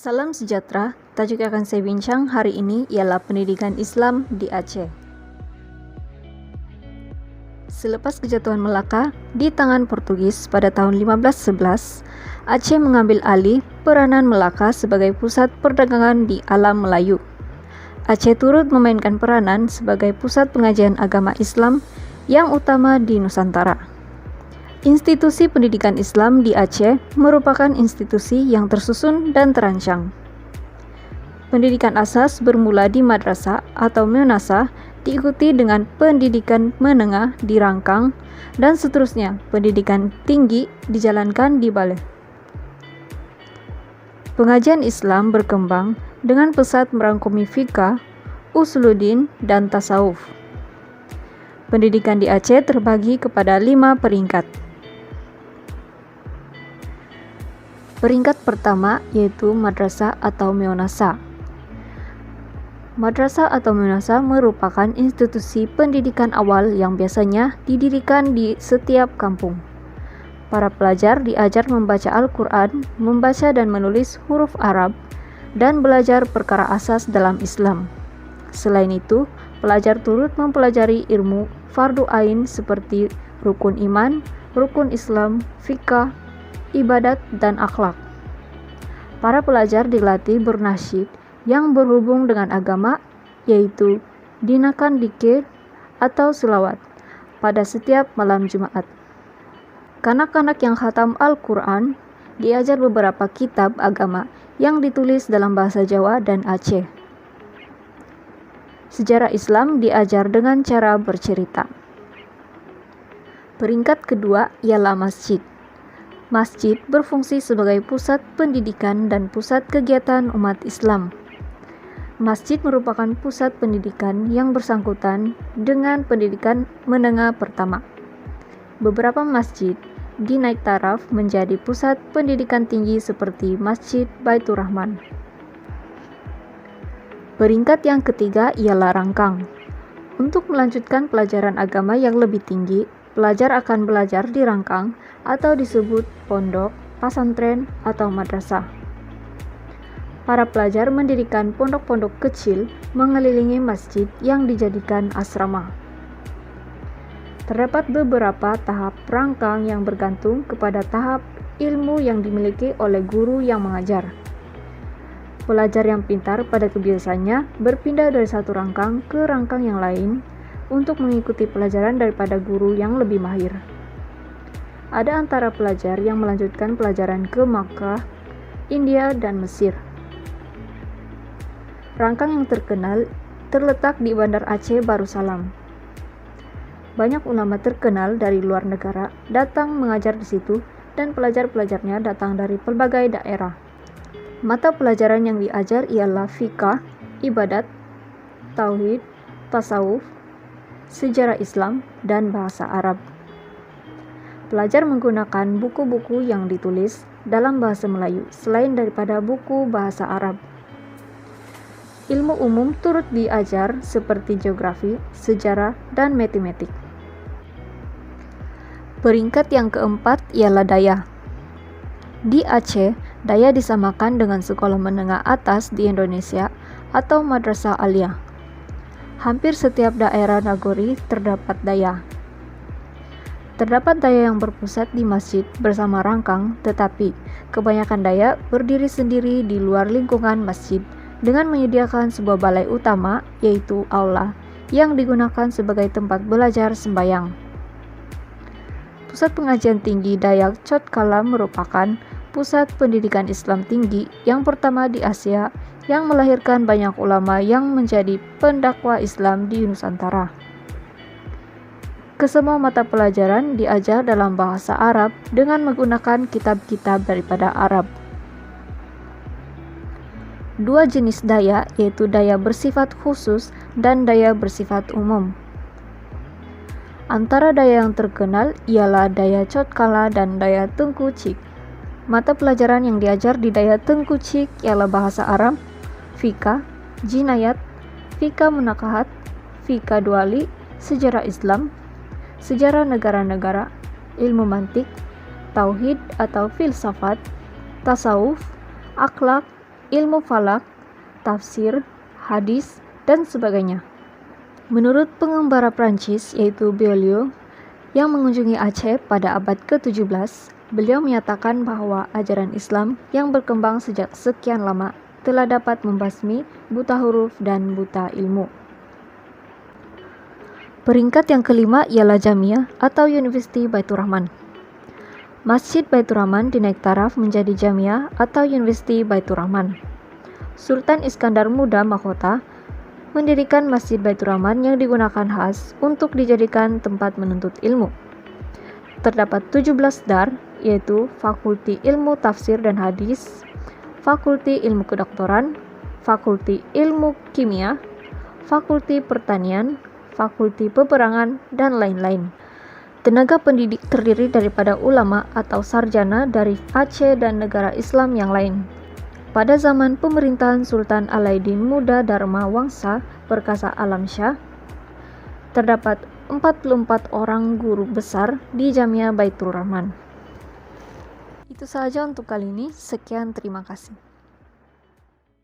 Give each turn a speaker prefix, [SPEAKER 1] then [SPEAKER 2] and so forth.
[SPEAKER 1] Salam sejahtera, tajuk yang akan saya bincang hari ini ialah pendidikan Islam di Aceh. Selepas kejatuhan Melaka di tangan Portugis pada tahun 1511, Aceh mengambil alih peranan Melaka sebagai pusat perdagangan di alam Melayu. Aceh turut memainkan peranan sebagai pusat pengajian agama Islam yang utama di Nusantara. Institusi pendidikan Islam di Aceh merupakan institusi yang tersusun dan terancang. Pendidikan asas bermula di madrasah atau madrasah, diikuti dengan pendidikan menengah di Rangkang, dan seterusnya pendidikan tinggi dijalankan di Baleh. Pengajian Islam berkembang dengan pesat merangkumi fikih, usuluddin, dan tasawuf. Pendidikan di Aceh terbagi kepada 5 peringkat. Peringkat pertama yaitu madrasah atau madrasah. Madrasah atau madrasah merupakan institusi pendidikan awal yang biasanya didirikan di setiap kampung. Para pelajar diajar membaca Al-Quran, membaca dan menulis huruf Arab, dan belajar perkara asas dalam Islam. Selain itu, pelajar turut mempelajari ilmu fardu ain seperti rukun iman, rukun Islam, fikih, ibadat, dan akhlak. Para pelajar dilatih bernasyid yang berhubung dengan agama, yaitu dinakan dikir atau selawat pada setiap malam Jumat. Kanak-kanak yang khatam Al-Quran diajar beberapa kitab agama yang ditulis dalam bahasa Jawa dan Aceh. Sejarah Islam diajar dengan cara bercerita. Peringkat kedua ialah masjid. Masjid berfungsi sebagai pusat pendidikan dan pusat kegiatan umat Islam. Masjid merupakan pusat pendidikan yang bersangkutan dengan pendidikan menengah pertama. Beberapa masjid dinaik taraf menjadi pusat pendidikan tinggi seperti Masjid Baitur Rahman. Peringkat yang ketiga ialah Rangkang. Untuk melanjutkan pelajaran agama yang lebih tinggi, pelajar akan belajar di Rangkang atau disebut pondok, pesantren, atau madrasah. Para pelajar mendirikan pondok-pondok kecil mengelilingi masjid yang dijadikan asrama. Terdapat beberapa tahap rangkang yang bergantung kepada tahap ilmu yang dimiliki oleh guru yang mengajar. Pelajar yang pintar pada kebiasaannya berpindah dari satu rangkang ke rangkang yang lain untuk mengikuti pelajaran daripada guru yang lebih mahir. Ada antara pelajar yang melanjutkan pelajaran ke Makkah, India, dan Mesir. Rangkang yang terkenal terletak di Bandar Aceh Barussalam. Banyak ulama terkenal dari luar negara datang mengajar di situ dan pelajar-pelajarnya datang dari berbagai daerah. Mata pelajaran yang diajar ialah fikih, ibadat, tauhid, tasawuf, sejarah Islam, dan bahasa Arab. Pelajar menggunakan buku-buku yang ditulis dalam bahasa Melayu selain daripada buku bahasa Arab. Ilmu umum turut diajar seperti geografi, sejarah, dan matematik. Peringkat yang keempat ialah daya. Di Aceh, daya disamakan dengan sekolah menengah atas di Indonesia atau madrasah aliyah. Hampir setiap daerah nagori terdapat daya. Terdapat daya yang berpusat di masjid bersama rangkang, tetapi kebanyakan daya berdiri sendiri di luar lingkungan masjid dengan menyediakan sebuah balai utama, yaitu aula, yang digunakan sebagai tempat belajar sembahyang. Pusat pengajian tinggi Dayak Cotkala merupakan pusat pendidikan Islam tinggi yang pertama di Asia yang melahirkan banyak ulama yang menjadi pendakwa Islam di Nusantara. Kesemua mata pelajaran diajar dalam bahasa Arab dengan menggunakan kitab-kitab daripada Arab. Dua jenis daya, yaitu daya bersifat khusus dan daya bersifat umum. Antara daya yang terkenal ialah daya Cotkala dan daya Tengku Cik. Mata pelajaran yang diajar di daya Tengku Cik ialah bahasa Arab, fikih, jinayat, fikih munakahat, fikih duali, sejarah Islam, sejarah negara-negara, ilmu mantik, tauhid atau filsafat, tasawuf, akhlak, ilmu falak, tafsir, hadis, dan sebagainya. Menurut pengembara Prancis yaitu Boileau yang mengunjungi Aceh pada abad ke-17, beliau menyatakan bahwa ajaran Islam yang berkembang sejak sekian lama telah dapat membasmi buta huruf dan buta ilmu. Peringkat yang kelima ialah Jamiah atau University Baitur Rahman. Masjid Baitur Rahman dinaik taraf menjadi Jamiah atau University Baitur Rahman. Sultan Iskandar Muda Mahkota mendirikan Masjid Baitur Rahman yang digunakan khas untuk dijadikan tempat menuntut ilmu. Terdapat 17 dar, yaitu Fakulti Ilmu Tafsir dan Hadis, Fakulti Ilmu Kedokteran, Fakulti Ilmu Kimia, Fakulti Pertanian, Fakulti Peperangan, dan lain-lain. Tenaga pendidik terdiri daripada ulama atau sarjana dari Aceh dan negara Islam yang lain. Pada zaman pemerintahan Sultan Alauddin Muda Dharma Wangsa Perkasa Alam Syah, terdapat 44 orang guru besar di Jamiah Baitur Rahman. Itu saja untuk kali ini. Sekian, terima kasih.